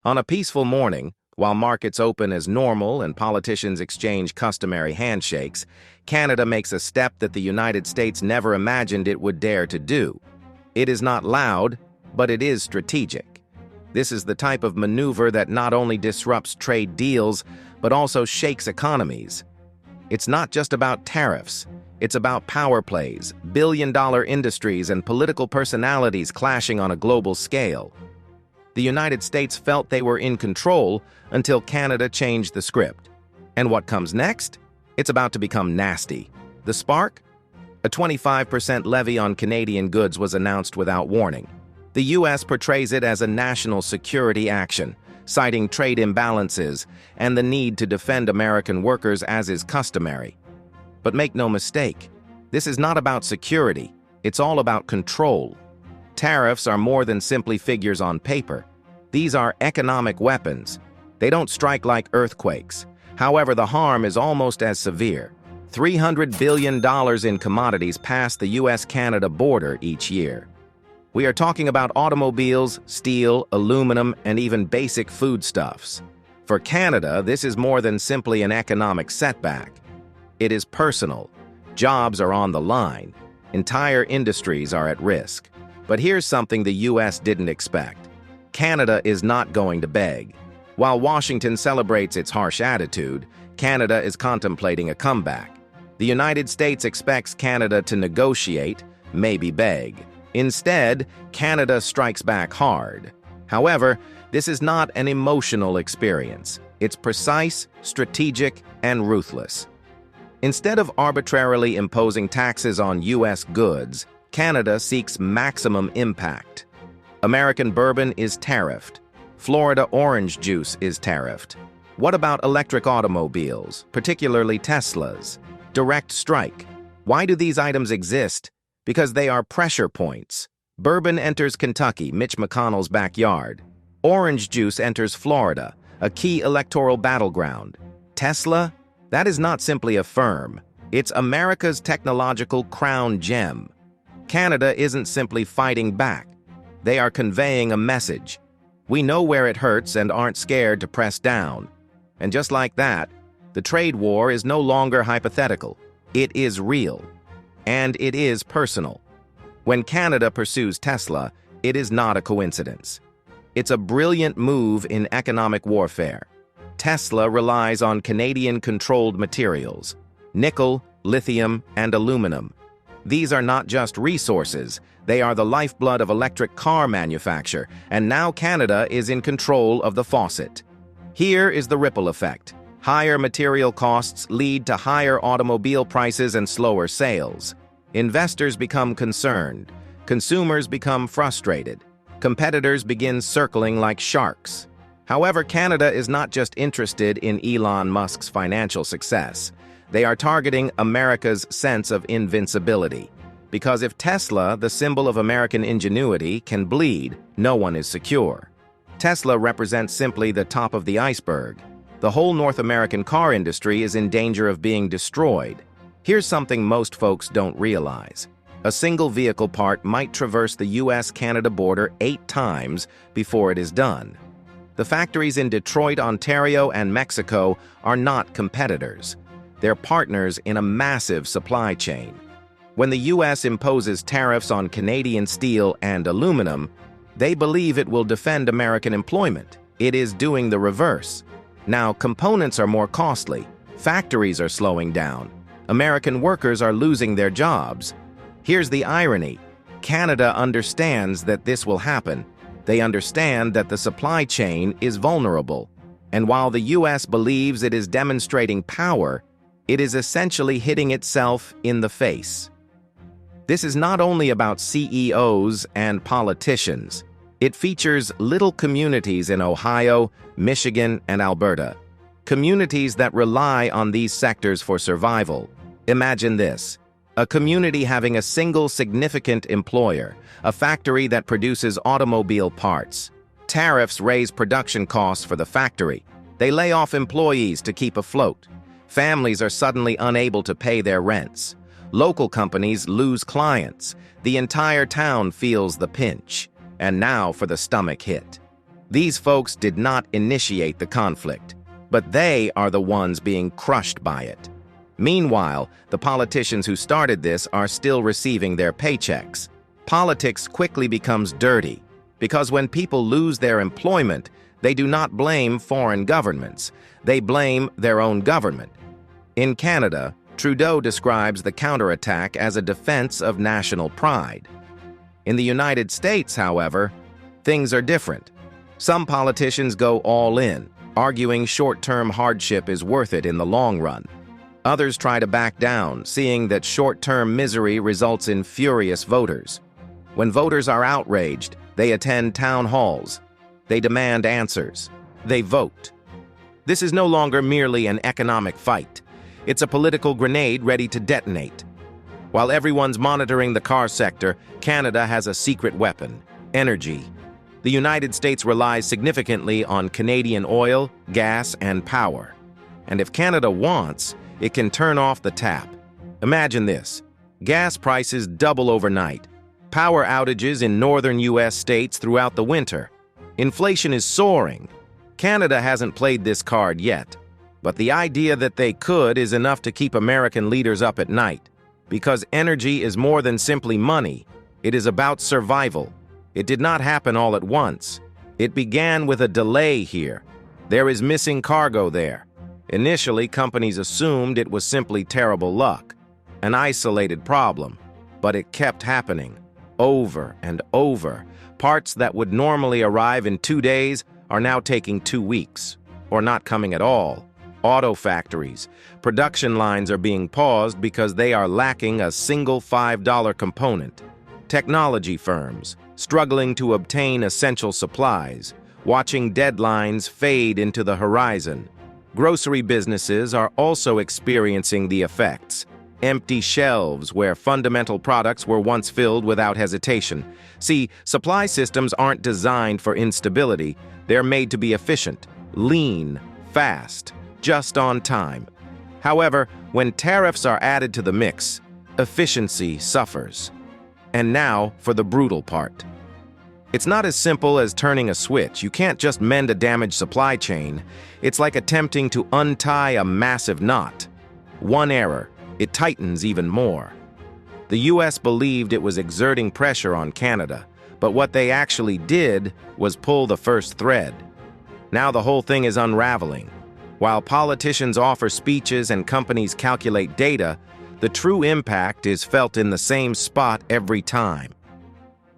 On a peaceful morning, while markets open as normal and politicians exchange customary handshakes, Canada makes a step that the United States never imagined it would dare to do. It is not loud, but it is strategic. This is the type of maneuver that not only disrupts trade deals, but also shakes economies. It's not just about tariffs. It's about power plays, billion-dollar industries, and political personalities clashing on a global scale. The United States felt they were in control until Canada changed the script. And what comes next? It's about to become nasty. The spark? A 25% levy on Canadian goods was announced without warning. The U.S. portrays it as a national security action, citing trade imbalances and the need to defend American workers as is customary. But make no mistake, this is not about security, it's all about control. Tariffs are more than simply figures on paper. These are economic weapons. They don't strike like earthquakes. However, the harm is almost as severe. $300 billion in commodities pass the U.S.-Canada border each year. We are talking about automobiles, steel, aluminum, and even basic foodstuffs. For Canada, this is more than simply an economic setback. It is personal. Jobs are on the line. Entire industries are at risk. But here's something the U.S. didn't expect. Canada is not going to beg. While Washington celebrates its harsh attitude, Canada is contemplating a comeback. The United States expects Canada to negotiate, maybe beg. Instead, Canada strikes back hard. However, this is not an emotional experience. It's precise, strategic, and ruthless. Instead of arbitrarily imposing taxes on U.S. goods, Canada seeks maximum impact. American bourbon is tariffed. Florida orange juice is tariffed. What about electric automobiles, particularly Teslas? Direct strike. Why do these items exist? Because they are pressure points. Bourbon enters Kentucky, Mitch McConnell's backyard. Orange juice enters Florida, a key electoral battleground. Tesla? That is not simply a firm. It's America's technological crown gem. Canada isn't simply fighting back. They are conveying a message. We know where it hurts and aren't scared to press down. And just like that, the trade war is no longer hypothetical. It is real. And it is personal. When Canada pursues Tesla, it is not a coincidence. It's a brilliant move in economic warfare. Tesla relies on Canadian-controlled materials: nickel, lithium, and aluminum. These are not just resources, they are the lifeblood of electric car manufacture, and now Canada is in control of the faucet. Here is the ripple effect. Higher material costs lead to higher automobile prices and slower sales. Investors become concerned. Consumers become frustrated. Competitors begin circling like sharks. However, Canada is not just interested in Elon Musk's financial success. They are targeting America's sense of invincibility. Because if Tesla, the symbol of American ingenuity, can bleed, no one is secure. Tesla represents simply the top of the iceberg. The whole North American car industry is in danger of being destroyed. Here's something most folks don't realize. A single vehicle part might traverse the US-Canada border 8 times before it is done. The factories in Detroit, Ontario, and Mexico are not competitors. They're partners in a massive supply chain. When the U.S. imposes tariffs on Canadian steel and aluminum, they believe it will defend American employment. It is doing the reverse. Now, components are more costly. Factories are slowing down. American workers are losing their jobs. Here's the irony. Canada understands that this will happen. They understand that the supply chain is vulnerable. And while the U.S. believes it is demonstrating power, it is essentially hitting itself in the face. This is not only about CEOs and politicians. It features little communities in Ohio, Michigan, and Alberta. Communities that rely on these sectors for survival. Imagine this: a community having a single significant employer, a factory that produces automobile parts. Tariffs raise production costs for the factory. They lay off employees to keep afloat. Families are suddenly unable to pay their rents. Local companies lose clients. The entire town feels the pinch. And now for the stomach hit. These folks did not initiate the conflict, but they are the ones being crushed by it. Meanwhile, the politicians who started this are still receiving their paychecks. Politics quickly becomes dirty, because when people lose their employment, they do not blame foreign governments. They blame their own government. In Canada, Trudeau describes the counterattack as a defense of national pride. In the United States, however, things are different. Some politicians go all in, arguing short-term hardship is worth it in the long run. Others try to back down, seeing that short-term misery results in furious voters. When voters are outraged, they attend town halls. They demand answers. They vote. This is no longer merely an economic fight. It's a political grenade ready to detonate. While everyone's monitoring the car sector, Canada has a secret weapon: energy. The United States relies significantly on Canadian oil, gas, and power. And if Canada wants, it can turn off the tap. Imagine this: gas prices double overnight, power outages in northern U.S. states throughout the winter. Inflation is soaring. Canada hasn't played this card yet, but the idea that they could is enough to keep American leaders up at night. Because energy is more than simply money. It is about survival. It did not happen all at once. It began with a delay here. There is missing cargo there. Initially, companies assumed it was simply terrible luck, an isolated problem, but it kept happening, over and over. Parts that would normally arrive in 2 days are now taking 2 weeks, or not coming at all. Auto factories, production lines are being paused because they are lacking a single $5 component. Technology firms, struggling to obtain essential supplies, watching deadlines fade into the horizon. Grocery businesses are also experiencing the effects. Empty shelves where fundamental products were once filled without hesitation. See, supply systems aren't designed for instability. They're made to be efficient, lean, fast, just on time. However, when tariffs are added to the mix, efficiency suffers. And now for the brutal part. It's not as simple as turning a switch. You can't just mend a damaged supply chain. It's like attempting to untie a massive knot. One error, it tightens even more. The US believed it was exerting pressure on Canada, but what they actually did was pull the first thread. Now the whole thing is unraveling. While politicians offer speeches and companies calculate data, the true impact is felt in the same spot every time: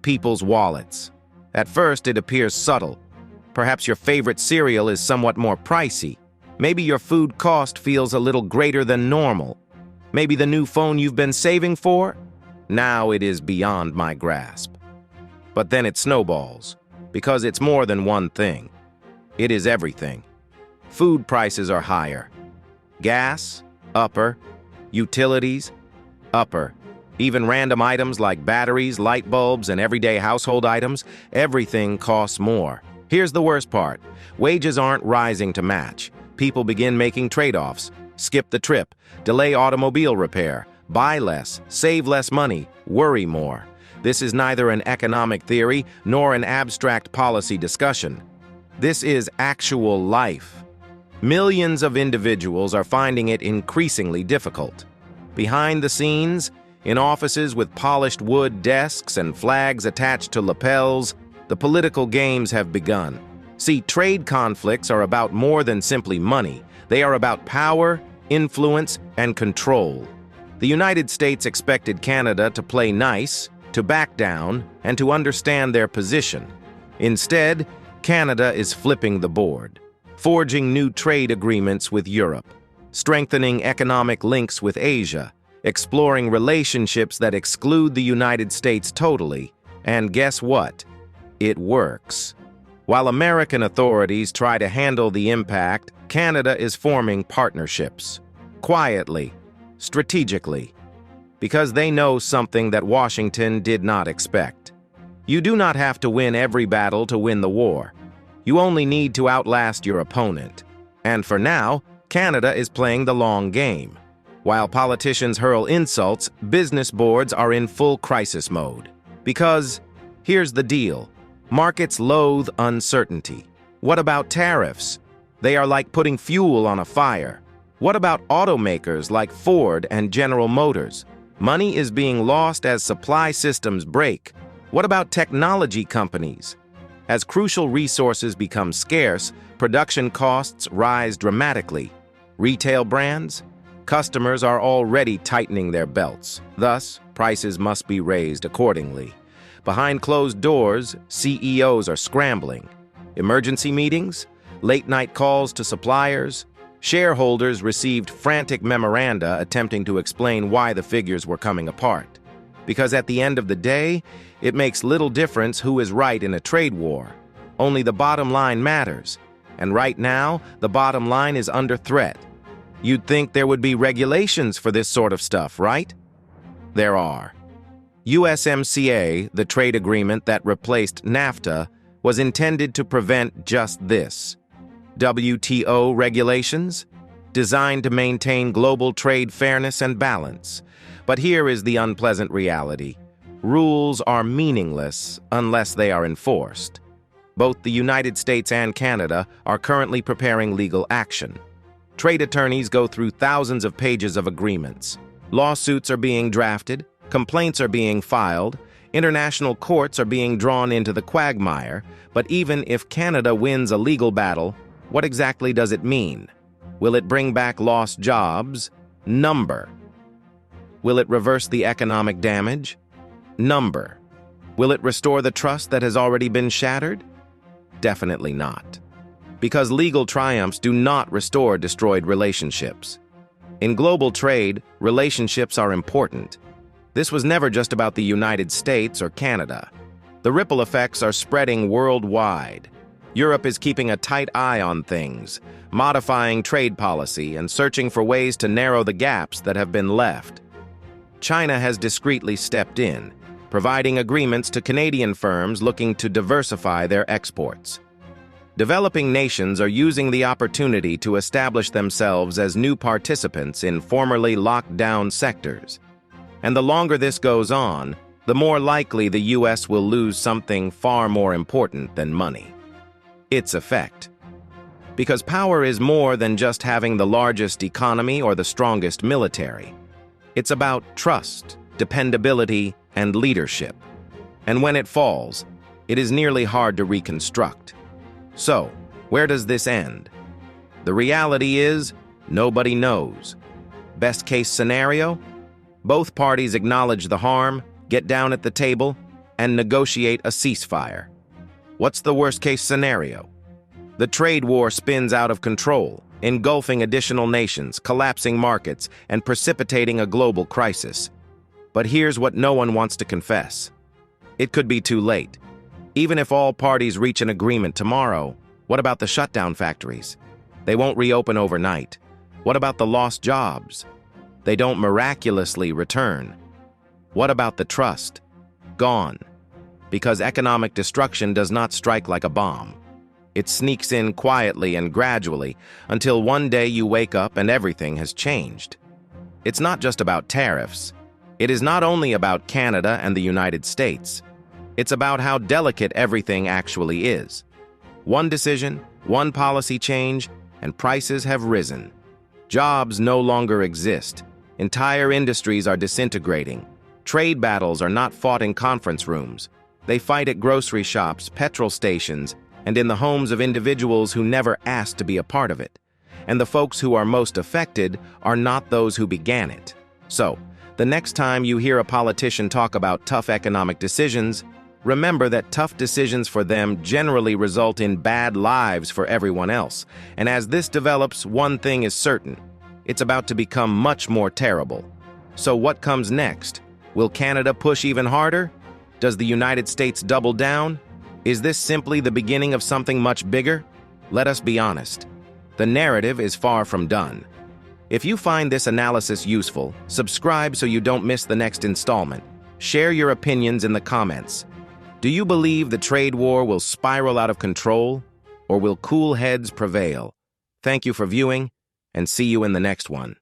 people's wallets. At first, it appears subtle. Perhaps your favorite cereal is somewhat more pricey. Maybe your food cost feels a little greater than normal. Maybe the new phone you've been saving for? Now it is beyond my grasp. But then it snowballs, because it's more than one thing. It is everything. Food prices are higher. Gas, upper. Utilities, upper. Even random items like batteries, light bulbs, and everyday household items, everything costs more. Here's the worst part. Wages aren't rising to match. People begin making trade-offs. Skip the trip, delay automobile repair, buy less, save less money, worry more. This is neither an economic theory nor an abstract policy discussion. This is actual life. Millions of individuals are finding it increasingly difficult. Behind the scenes, in offices with polished wood desks and flags attached to lapels, the political games have begun. See, trade conflicts are about more than simply money. They are about power, influence, and control. The United States expected Canada to play nice, to back down, and to understand their position. Instead, Canada is flipping the board, forging new trade agreements with Europe, strengthening economic links with Asia, exploring relationships that exclude the United States totally. And guess what? It works. While American authorities try to handle the impact, Canada is forming partnerships, quietly, strategically, because they know something that Washington did not expect. You do not have to win every battle to win the war. You only need to outlast your opponent. And for now, Canada is playing the long game. While politicians hurl insults, business boards are in full crisis mode. Because here's the deal. Markets loathe uncertainty. What about tariffs? They are like putting fuel on a fire. What about automakers like Ford and General Motors? Money is being lost as supply systems break. What about technology companies? As crucial resources become scarce, production costs rise dramatically. Retail brands? Customers are already tightening their belts. Thus, prices must be raised accordingly. Behind closed doors, CEOs are scrambling. Emergency meetings? Late-night calls to suppliers? Shareholders received frantic memoranda attempting to explain why the figures were coming apart. Because at the end of the day, it makes little difference who is right in a trade war. Only the bottom line matters. And right now, the bottom line is under threat. You'd think there would be regulations for this sort of stuff, right? There are. USMCA, the trade agreement that replaced NAFTA, was intended to prevent just this. WTO regulations, designed to maintain global trade fairness and balance. But here is the unpleasant reality. Rules are meaningless unless they are enforced. Both the United States and Canada are currently preparing legal action. Trade attorneys go through thousands of pages of agreements. Lawsuits are being drafted, complaints are being filed, international courts are being drawn into the quagmire, but even if Canada wins a legal battle, what exactly does it mean? Will it bring back lost jobs? Number. Will it reverse the economic damage? Number. Will it restore the trust that has already been shattered? Definitely not. Because legal triumphs do not restore destroyed relationships. In global trade, relationships are important. This was never just about the United States or Canada. The ripple effects are spreading worldwide. Europe is keeping a tight eye on things, modifying trade policy and searching for ways to narrow the gaps that have been left. China has discreetly stepped in, providing agreements to Canadian firms looking to diversify their exports. Developing nations are using the opportunity to establish themselves as new participants in formerly locked-down sectors. And the longer this goes on, the more likely the U.S. will lose something far more important than money: its effect. Because power is more than just having the largest economy or the strongest military. It's about trust, dependability, and leadership. And when it falls, it is nearly hard to reconstruct. So, where does this end? The reality is, nobody knows. Best case scenario? Both parties acknowledge the harm, get down at the table, and negotiate a ceasefire. What's the worst case scenario? The trade war spins out of control, engulfing additional nations, collapsing markets, and precipitating a global crisis. But here's what no one wants to confess. It could be too late. Even if all parties reach an agreement tomorrow, what about the shutdown factories? They won't reopen overnight. What about the lost jobs? They don't miraculously return. What about the trust? Gone. Because economic destruction does not strike like a bomb. It sneaks in quietly and gradually until one day you wake up and everything has changed. It's not just about tariffs. It is not only about Canada and the United States. It's about how delicate everything actually is. One decision, one policy change, and prices have risen. Jobs no longer exist. Entire industries are disintegrating. Trade battles are not fought in conference rooms. They fight at grocery shops, petrol stations, and in the homes of individuals who never asked to be a part of it. And the folks who are most affected are not those who began it. So, the next time you hear a politician talk about tough economic decisions, remember that tough decisions for them generally result in bad lives for everyone else. And as this develops, one thing is certain. It's about to become much more terrible. So what comes next? Will Canada push even harder? Does the United States double down? Is this simply the beginning of something much bigger? Let us be honest. The narrative is far from done. If you find this analysis useful, subscribe so you don't miss the next installment. Share your opinions in the comments. Do you believe the trade war will spiral out of control, or will cool heads prevail? Thank you for viewing, and see you in the next one.